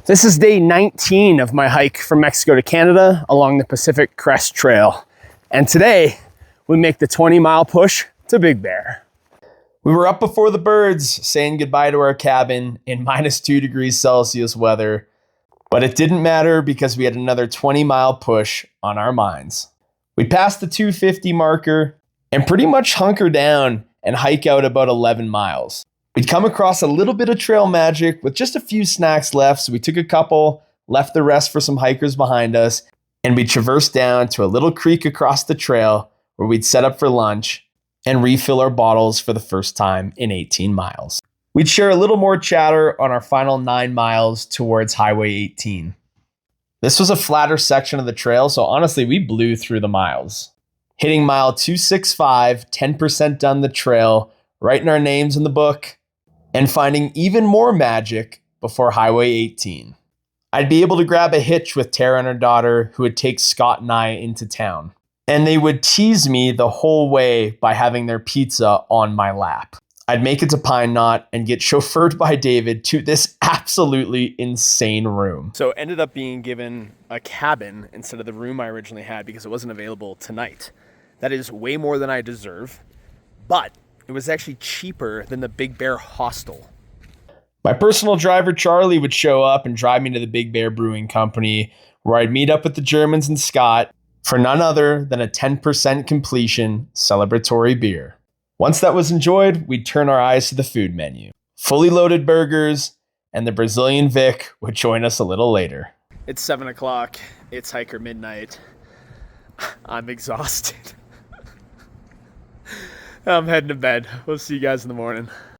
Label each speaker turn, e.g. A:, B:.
A: This is day 19 of my hike from Mexico to Canada along the Pacific Crest Trail. And today we make the 20-mile push to Big Bear. We were up before the birds saying goodbye to our cabin in -2 degrees Celsius weather, but it didn't matter because we had another 20-mile push on our minds. We passed the 250 marker and pretty much hunker down and hike out about 11 miles. We'd come across a little bit of trail magic with just a few snacks left, so we took a couple, left the rest for some hikers behind us, and we traversed down to a little creek across the trail where we'd set up for lunch and refill our bottles for the first time in 18 miles. We'd share a little more chatter on our final 9 miles towards Highway 18. This was a flatter section of the trail, so honestly, we blew through the miles. Hitting mile 265, 10% done the trail, writing our names in the book, and finding even more magic before Highway 18. I'd be able to grab a hitch with Tara and her daughter, who would take Scott and I into town. And they would tease me the whole way by having their pizza on my lap. I'd make it to Pine Knot and get chauffeured by David to this absolutely insane room. So ended up being given a cabin instead of the room I originally had because it wasn't available tonight. That is way more than I deserve, but it was actually cheaper than the Big Bear hostel. My personal driver, Charlie, would show up and drive me to the Big Bear Brewing Company, where I'd meet up with the Germans and Scott for none other than a 10% completion celebratory beer. Once that was enjoyed, we'd turn our eyes to the food menu. Fully loaded burgers, and the Brazilian Vic would join us a little later. It's 7 o'clock. It's hiker midnight. I'm exhausted. I'm heading to bed. We'll see you guys in the morning.